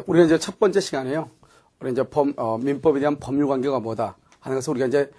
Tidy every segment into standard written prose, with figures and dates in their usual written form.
우리가 이제 첫 번째 시간에요. 우리 이제 민법에 대한 법률 관계가 뭐다 하는 것을 우리가 이제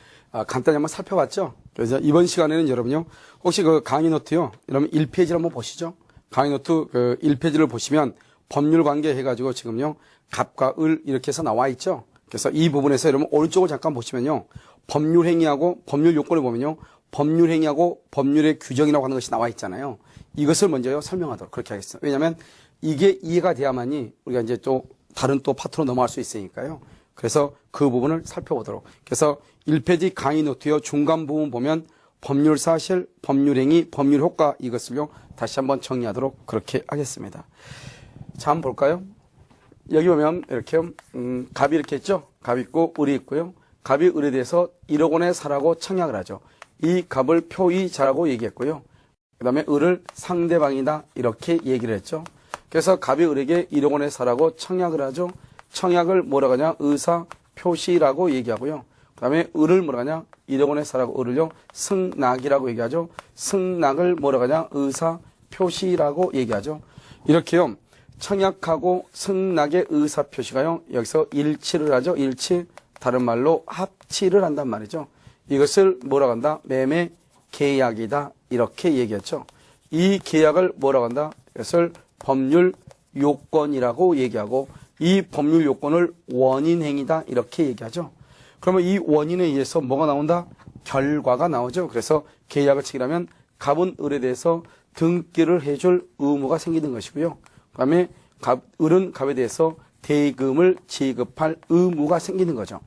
간단히 한번 살펴봤죠. 그래서 이번 시간에는 여러분요, 혹시 그 강의 노트요, 여러분 1페이지를 한번 보시죠. 강의 노트 그 1페이지를 보시면 법률 관계 해가지고 지금요, 갑과 을 이렇게 해서 나와 있죠. 그래서 이 부분에서 여러분 오른쪽을 잠깐 보시면요, 법률 행위하고 법률 요건을 보면요, 법률 행위하고 법률의 규정이라고 하는 것이 나와 있잖아요. 이것을 먼저요, 설명하도록 그렇게 하겠습니다. 왜냐하면 이게 이해가 돼야만이 우리가 이제 또 다른 또 파트로 넘어갈 수 있으니까요. 그래서 그 부분을 살펴보도록. 그래서 1페이지 강의 노트요, 중간 부분 보면 법률 사실, 법률 행위, 법률 효과 이것을요, 다시 한번 정리하도록 그렇게 하겠습니다. 자, 한번 볼까요? 여기 보면 이렇게 갑이 이렇게 있죠. 갑이 있고 을이 있고요. 갑이 을에 대해서 1억 원에 사라고 청약을 하죠. 이 갑을 표의자라고 얘기했고요. 그 다음에 을을 상대방이다 이렇게 얘기를 했죠. 그래서 갑이 을에게 1억 원에 사라고 청약을 하죠. 청약을 뭐라고 하냐, 의사 표시라고 얘기하고요. 그 다음에 을을 뭐라고 하냐, 1억 원에 사라고 을을요, 승낙이라고 얘기하죠. 승낙을 뭐라고 하냐, 의사 표시라고 얘기하죠. 이렇게요, 청약하고 승낙의 의사 표시가요, 여기서 일치를 하죠. 일치, 다른 말로 합치를 한단 말이죠. 이것을 뭐라고 한다, 매매 계약이다 이렇게 얘기했죠. 이 계약을 뭐라고 한다, 이것을 법률 요건이라고 얘기하고, 이 법률 요건을 원인행위다 이렇게 얘기하죠. 그러면 이 원인에 의해서 뭐가 나온다? 결과가 나오죠. 그래서 계약을 체결하면 갑은 을에 대해서 등기를 해줄 의무가 생기는 것이고요. 그 다음에 을은 갑에 대해서 대금을 지급할 의무가 생기는 거죠.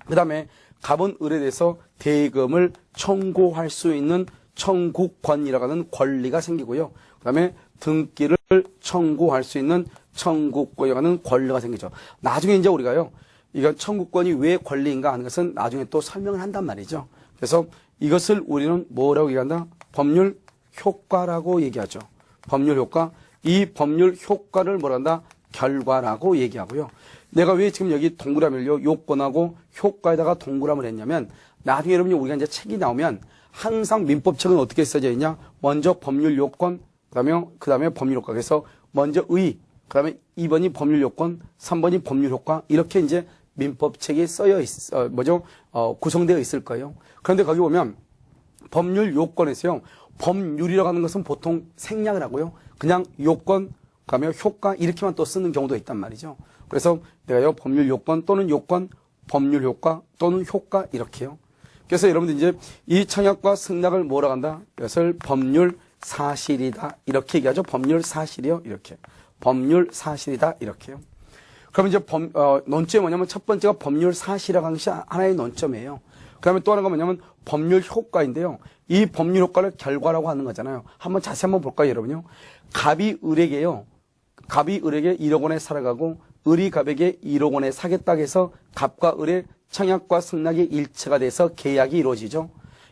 그 다음에 갑은 을에 대해서 대금을 청구할 수 있는 청구권이라고 하는 권리가 생기고요. 그 다음에 등기를 청구할 수 있는 청구권이라고 하는 권리가 생기죠. 나중에 이제 우리가요, 이건 청구권이 왜 권리인가 하는 것은 나중에 또 설명을 한단 말이죠. 그래서 이것을 우리는 뭐라고 얘기한다? 법률 효과라고 얘기하죠. 법률 효과. 이 법률 효과를 뭐라 한다? 결과라고 얘기하고요. 내가 왜 지금 여기 동그라미를요, 요건하고 효과에다가 동그라미를 했냐면, 나중에 여러분이 우리가 이제 책이 나오면 항상 민법책은 어떻게 써져 있냐? 먼저 법률 요건, 그 다음에 법률 효과. 그래서 먼저 의, 그 다음에 2번이 법률 요건, 3번이 법률 효과. 이렇게 이제 민법책이 구성되어 있을 거예요. 그런데 거기 보면 법률 요건에서요, 법률이라고 하는 것은 보통 생략을 하고요. 그냥 요건, 그 다음에 효과 이렇게만 또 쓰는 경우도 있단 말이죠. 그래서 내가요, 법률 요건 또는 요건, 법률 효과 또는 효과 이렇게요. 그래서 여러분들 이제 이 청약과 승낙을 뭐라고 한다? 이것을 법률 사실이다 이렇게 얘기하죠. 법률 사실이요, 이렇게. 법률 사실이다 이렇게요. 그러면 이제 논점이 뭐냐면 첫 번째가 법률 사실이라고 하는 것이 하나의 논점이에요. 그 다음에 또 하나가 뭐냐면 법률 효과인데요. 이 법률 효과를 결과라고 하는 거잖아요. 한번 자세히 한번 볼까요, 여러분요? 갑이 을에게 1억 원에 살아가고 을이 갑에게 1억 원에 사겠다고 해서 갑과 을의 청약과 승낙이 일치가 돼서 계약이 이루어지죠.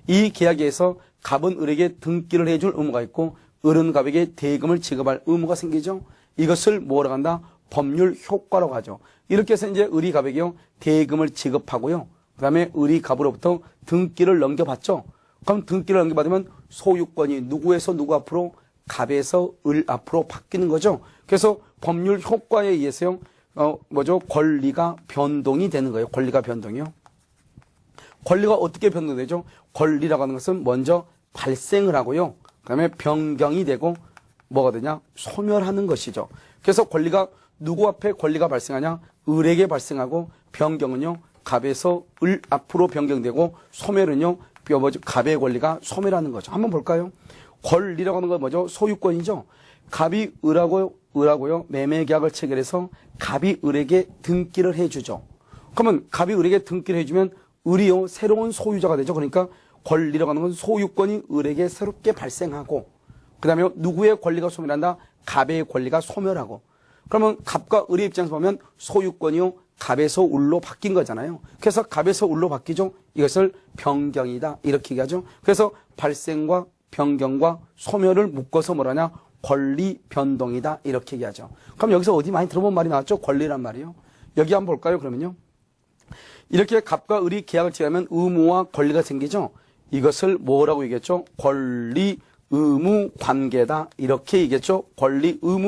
이 계약에서 갑은 을에게 등기를 해줄 의무가 있고 을은 갑에게 대금을 지급할 의무가 생기죠. 이것을 뭐라고 한다? 법률 효과라고 하죠. 이렇게 해서 이제 을이 갑에게요, 대금을 지급하고요. 그 다음에 을이 갑으로부터 등기를 넘겨받죠. 그럼 등기를 넘겨받으면 소유권이 누구에서 누구 앞으로? 갑에서 을 앞으로 바뀌는 거죠. 그래서 법률 효과에 의해서요, 권리가 변동이 되는 거예요. 권리가 변동이요. 권리가 어떻게 변동되죠? 권리라고 하는 것은 먼저 발생을 하고요. 그 다음에 변경이 되고 뭐가 되냐? 소멸하는 것이죠. 그래서 권리가 누구 앞에 권리가 발생하냐? 을에게 발생하고, 변경은요, 갑에서 을 앞으로 변경되고, 소멸은요, 갑의 권리가 소멸하는 거죠. 한번 볼까요? 권리라고 하는 건 뭐죠? 소유권이죠. 갑이 을하고요, 매매계약을 체결해서 갑이 을에게 등기를 해주죠. 그러면 갑이 을에게 등기를 해주면 을이요, 새로운 소유자가 되죠. 그러니까 권리라고 하는 건 소유권이 을에게 새롭게 발생하고, 그 다음에 누구의 권리가 소멸한다? 갑의 권리가 소멸하고. 그러면 갑과 을의 입장에서 보면 소유권이요, 갑에서 을로 바뀐 거잖아요. 그래서 갑에서 을로 바뀌죠. 이것을 변경이다 이렇게 얘기하죠. 그래서 발생과 변경과 소멸을 묶어서 뭐라냐? 권리 변동이다 이렇게 얘기하죠. 그럼 여기서 어디 많이 들어본 말이 나왔죠? 권리란 말이요. 여기 한번 볼까요, 그러면요? 이렇게 갑과 을이 계약을 체결하면 의무와 권리가 생기죠. 이것을 뭐라고 얘기했죠? 권리 의무 관계다 이렇게 얘기했죠. 권리 의무